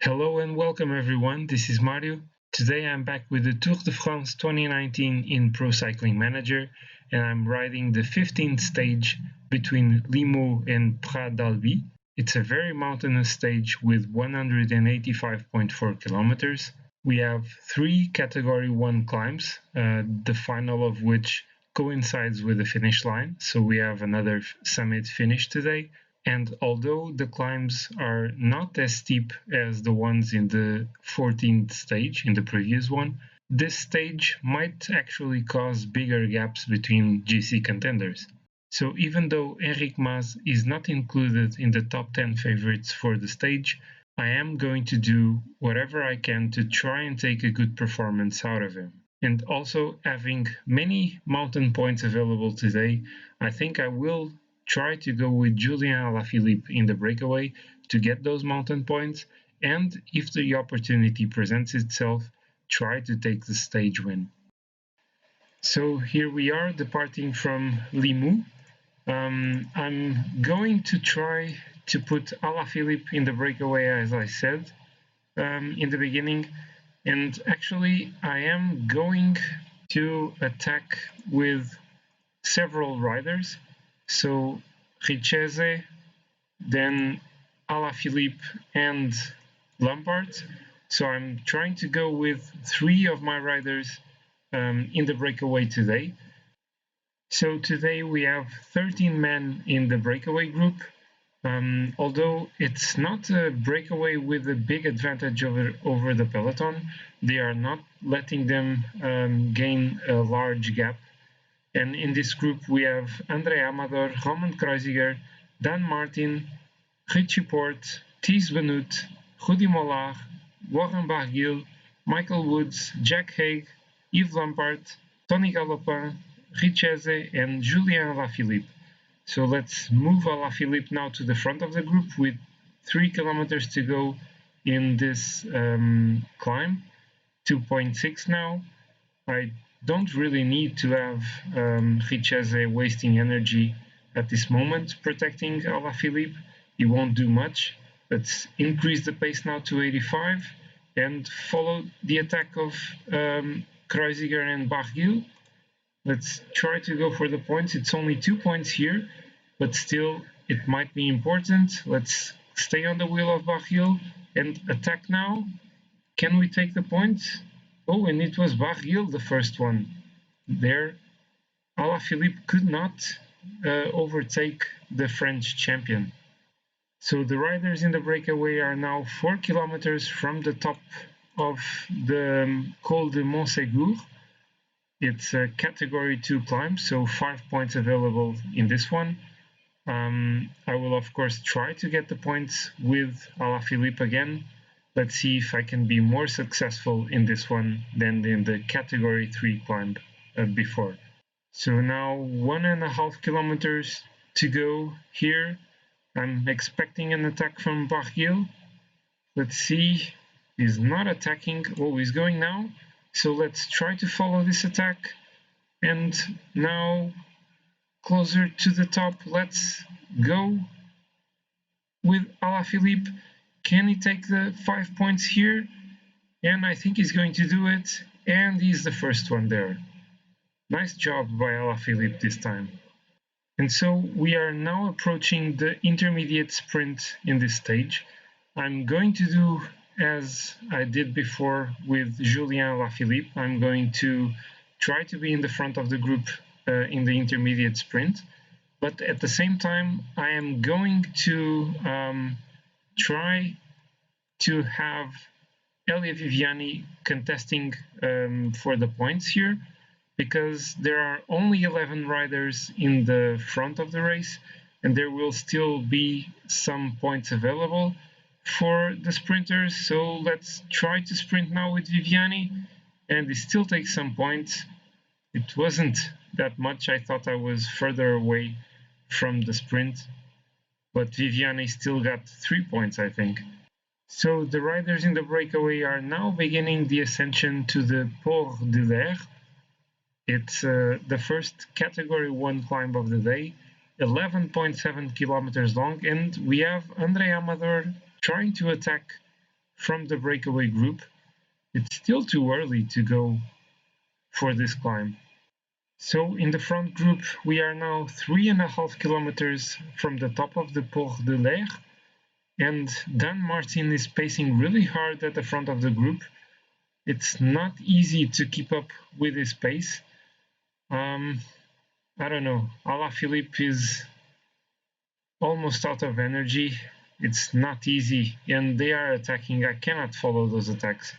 Hello and welcome everyone, this is Mario. Today I'm back with the Tour de France 2019 in Pro Cycling Manager and I'm riding the 15th stage between Limoux and Prat. It's a very mountainous stage with 185.4 kilometers. We have 3 Category 1 climbs, the final of which coincides with the finish line, so we have another summit finish today. And although the climbs are not as steep as the ones in the 14th stage, in the previous one, this stage might actually cause bigger gaps between GC contenders. So even though Enric Mas is not included in the top 10 favorites for the stage, I am going to do whatever I can to try and take a good performance out of him. And also, having many mountain points available today, I think I will try to go with Julian Alaphilippe in the breakaway to get those mountain points, and if the opportunity presents itself, try to take the stage win. So here we are departing from Limoux. I'm going to try to put Alaphilippe in the breakaway, as I said in the beginning, and actually I am going to attack with several riders. So Richeze, then Alaphilippe and Lampard. So I'm trying to go with 3 of my riders in the breakaway today. So today we have 13 men in the breakaway group. Although it's not a breakaway with a big advantage over the peloton, they are not letting them gain a large gap. And in this group we have André Amador, Roman Kreuziger, Dan Martin, Richie Porte, Thies Benoot, Rudy Mollard, Warren Barguil, Michael Woods, Jack Haig, Yves Lampard, Tony Galopin, Richeze and Julian Alaphilippe. So let's move Alaphilippe now to the front of the group with 3 kilometers to go in this climb, 2.6 now. I don't really need to have Richeze wasting energy at this moment protecting Alaphilippe. He won't do much. Let's increase the pace now to 85 and follow the attack of Kreuziger and Barguil. Let's try to go for the points. It's only 2 points here, but still it might be important. Let's stay on the wheel of Barguil and attack now. Can we take the points? Oh, and it was Barguil, the first one. There, Alaphilippe could not overtake the French champion. So the riders in the breakaway are now 4 kilometers from the top of the Col de Montségur. It's a category 2 climb, so 5 points available in this one. I will of course try to get the points with Alaphilippe again. Let's see if I can be more successful in this one than in the category 3 climb before. So now 1.5 kilometers to go here. I'm expecting an attack from Barguil. Let's see, he's not attacking. Oh, he's going now. So let's try to follow this attack. And now closer to the top, let's go with Alaphilippe. Can he take the 5 points here? And I think he's going to do it. And he's the first one there. Nice job by Alaphilippe this time. And so we are now approaching the intermediate sprint in this stage. I'm going to do as I did before with Julian Alaphilippe. I'm going to try to be in the front of the group in the intermediate sprint. But at the same time, I am going to try to have Elia Viviani contesting for the points here, because there are only 11 riders in the front of the race and there will still be some points available for the sprinters. So let's try to sprint now with Viviani, and it still takes some points. It wasn't that much. I thought I was further away from the sprint, but Viviani still got 3 points, I think. So the riders in the breakaway are now beginning the ascension to the Port de l'Air. It's the first category 1 climb of the day, 11.7 kilometers long, and we have André Amador trying to attack from the breakaway group. It's still too early to go for this climb. So in the front group, we are now 3.5 kilometers from the top of the Port de l'Air, and Dan Martin is pacing really hard at the front of the group. It's not easy to keep up with his pace. I don't know, Alaphilippe is almost out of energy. It's not easy, and they are attacking. I cannot follow those attacks.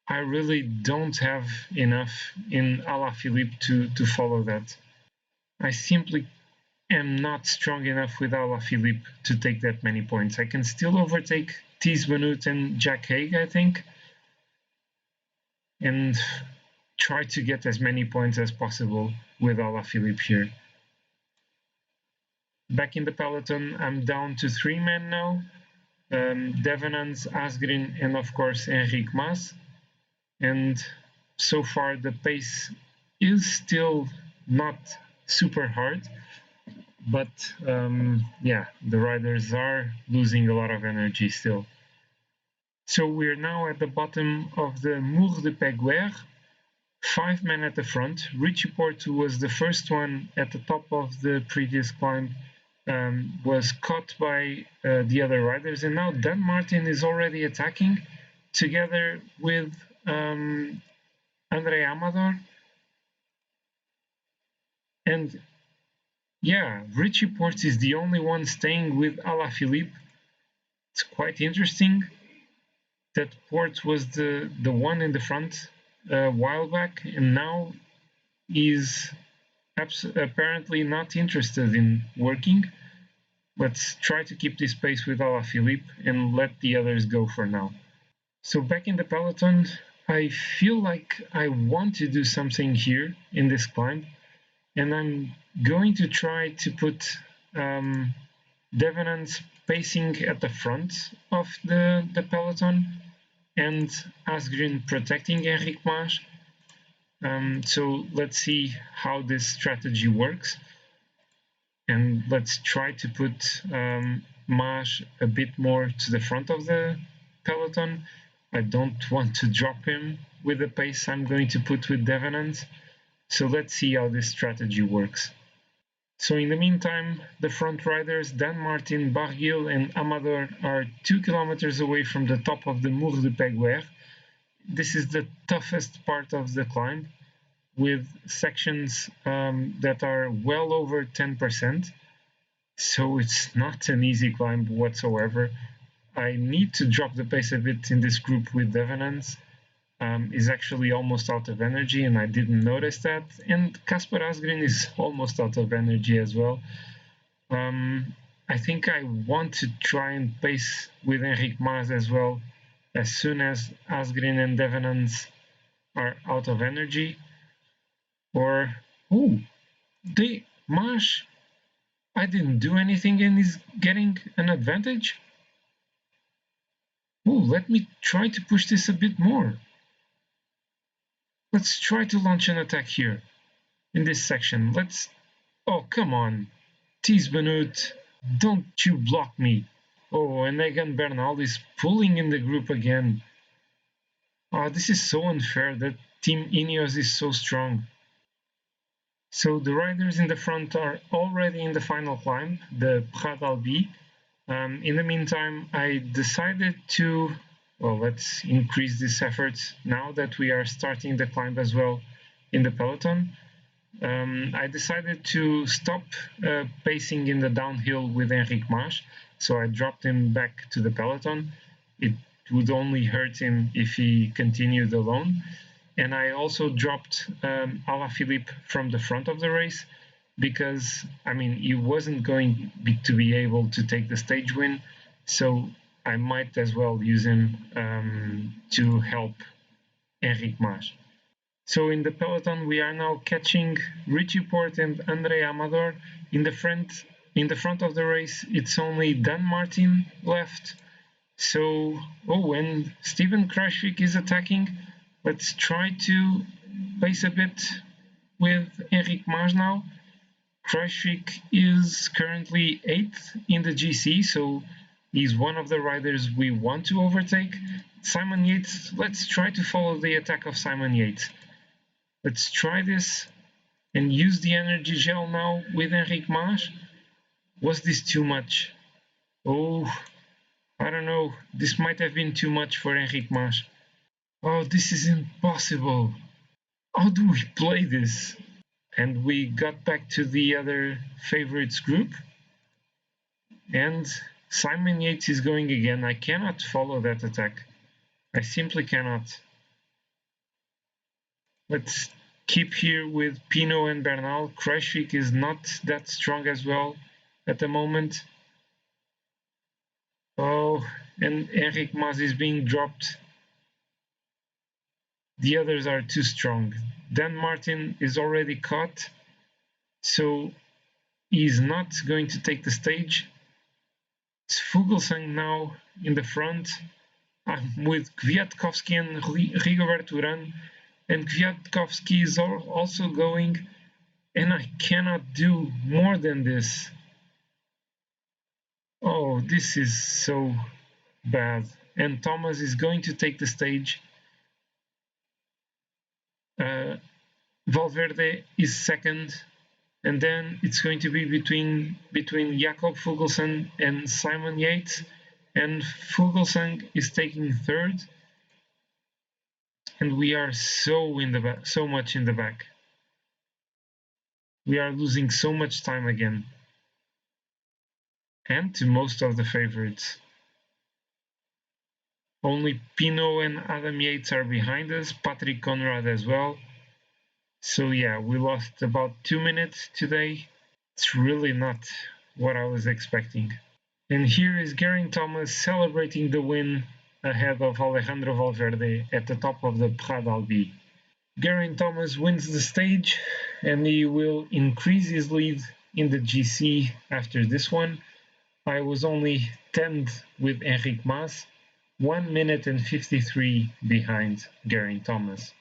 I really don't have enough in Alaphilippe to follow that. I simply am not strong enough with Alaphilippe to take that many points. I can still overtake Thies Benoot and Jack Haig, I think, and try to get as many points as possible with Alaphilippe here. Back in the peloton, I'm down to 3 men now. Devenants, Asgreen, and of course Enric Mas. And so far the pace is still not super hard, but yeah, the riders are losing a lot of energy still. So we're now at the bottom of the Mur de Péguerre, 5 men at the front. Richie Porte, who was the first one at the top of the previous climb, was caught by the other riders, and now Dan Martin is already attacking together with Andre Amador. And yeah, Richie Porte is the only one staying with Alaphilippe. It's quite interesting that Porte was the one in the front a while back, and now he's apparently not interested in working. Let's try to keep this pace with Alaphilippe and let the others go for now. So back in the peloton, I feel like I want to do something here in this climb, and I'm going to try to put Devenants pacing at the front of the peloton and Asgreen protecting Enric Mas. So let's see how this strategy works, and let's try to put Mas a bit more to the front of the peloton. I don't want to drop him with the pace I'm going to put with Devenant, so let's see how this strategy works. So in the meantime, the front riders Dan Martin, Barguil and Amador are 2 kilometers away from the top of the Mur de Péguerre. This is the toughest part of the climb, with sections that are well over 10%, so it's not an easy climb whatsoever. I need to drop the pace a bit in this group with Devenants. Is actually almost out of energy, and I didn't notice that. And Kasper Asgreen is almost out of energy as well. I think I want to try and pace with Enric Mas as well, as soon as Asgreen and Devenants are out of energy. Or, Mas, I didn't do anything and he's getting an advantage. Let me try to push this a bit more. Let's try to launch an attack here in this section. Oh, come on. Thies Benoot, don't you block me. Oh, and Egan Bernal is pulling in the group again. Oh, this is so unfair that Team Ineos is so strong. So the riders in the front are already in the final climb, the Prat d'Albi. In the meantime, I decided to, let's increase this effort now that we are starting the climb as well in the peloton. I decided to stop pacing in the downhill with Enric Mas, so I dropped him back to the peloton. It would only hurt him if he continued alone. And I also dropped Alaphilippe from the front of the race because, he wasn't going to be able to take the stage win, so I might as well use him to help Enric Mas. So in the peloton, we are now catching Richie Porte and Andre Amador. In the front of the race, it's only Dan Martin left. So, and Steven Kruijswijk is attacking. Let's try to pace a bit with Enric Mas now. Kruijswijk is currently 8th in the GC, so He's one of the riders we want to overtake. Simon Yates, let's try to follow the attack of Simon Yates. Let's try this and use the energy gel now with Enric Mas. Was this too much? Oh, I don't know. This might have been too much for Enric Mas. Oh, this is impossible. How do we play this? And we got back to the other favorites group. And Simon Yates is going again. I cannot follow that attack. I simply cannot. Let's keep here with Pinot and Bernal. Kruijswijk is not that strong as well at the moment. Oh, and Enric Mas is being dropped. The others are too strong. Dan Martin is already caught, so he's not going to take the stage. It's Fuglsang now in the front. I'm with Kwiatkowski and Rigobert Urán, and Kwiatkowski is also going, and I cannot do more than this. Oh, this is so bad. And Thomas is going to take the stage. Valverde is second, and then it's going to be between Jakob Fuglsang and Simon Yates, and Fuglsang is taking third, and we are so much in the back. We are losing so much time again, and to most of the favorites. Only Pinot and Adam Yates are behind us, Patrick Conrad as well. So yeah, we lost about 2 minutes today. It's really not what I was expecting. And here is Geraint Thomas celebrating the win ahead of Alejandro Valverde at the top of the Prat d'Albi. Geraint Thomas wins the stage, and he will increase his lead in the GC after this one. I was only 10th with Enric Mas, 1 minute and 53 behind Geraint Thomas.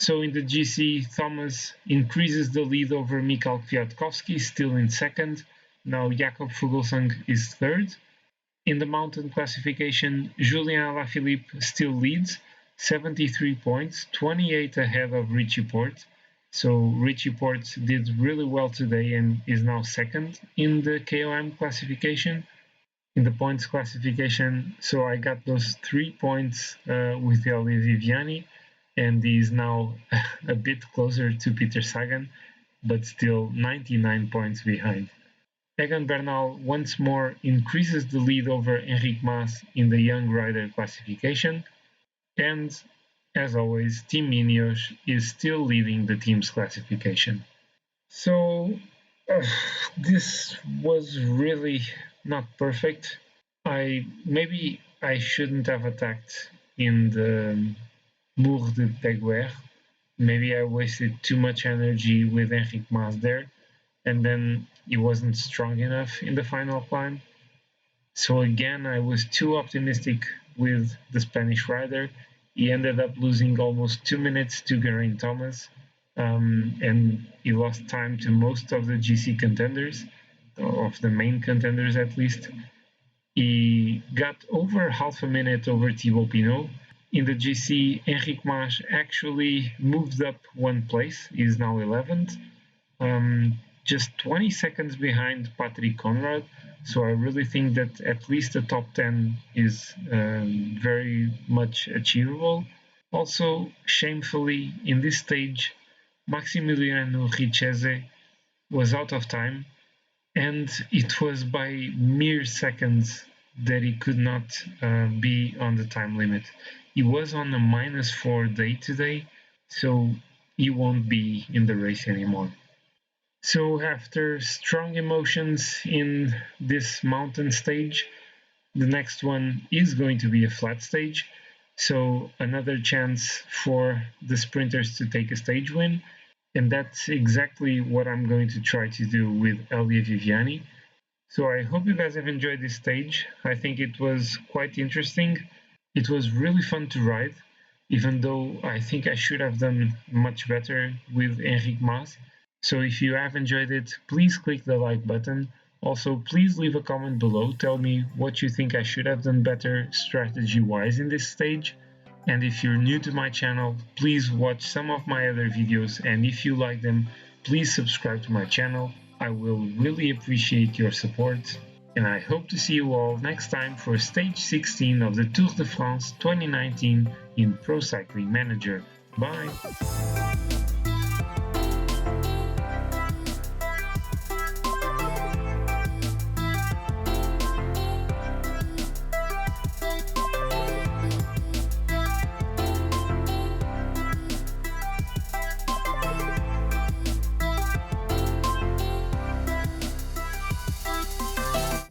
So in the GC, Thomas increases the lead over Michał Kwiatkowski, still in second. Now Jakob Fuglsang is third. In the mountain classification, Julian Alaphilippe still leads, 73 points, 28 ahead of Richie Porte. So Richie Porte did really well today and is now second in the KOM classification. In the points classification, so I got those 3 points with Elia Viviani, and he is now a bit closer to Peter Sagan, but still 99 points behind. Egan Bernal once more increases the lead over Enric Mas in the young rider classification, and as always, Team Ineos is still leading the team's classification. So this was really not perfect. Maybe I shouldn't have attacked in the Mour de Péguerre. Maybe I wasted too much energy with Enric Mas there, and then he wasn't strong enough in the final climb. So again, I was too optimistic with the Spanish rider. He ended up losing almost 2 minutes to Geraint Thomas, and he lost time to most of the GC contenders, of the main contenders at least. He got over half a minute over Thibaut Pinot. In the GC, Enric Mas actually moved up 1 place. He's now 11th, just 20 seconds behind Patrick Conrad. So I really think that at least the top 10 is very much achievable. Also, shamefully, in this stage, Maximiliano Richese was out of time, and it was by mere seconds that he could not be on the time limit. He was on a -4 day today, so he won't be in the race anymore. So after strong emotions in this mountain stage, the next one is going to be a flat stage. So another chance for the sprinters to take a stage win. And that's exactly what I'm going to try to do with Elia Viviani. So I hope you guys have enjoyed this stage. I think it was quite interesting. It was really fun to ride, even though I think I should have done much better with Enric Mas. So if you have enjoyed it, please click the like button. Also, please leave a comment below, tell me what you think I should have done better strategy-wise in this stage. And if you're new to my channel, please watch some of my other videos, and if you like them, please subscribe to my channel. I will really appreciate your support, and I hope to see you all next time for stage 16 of the Tour de France 2019 in Pro Cycling Manager. Bye!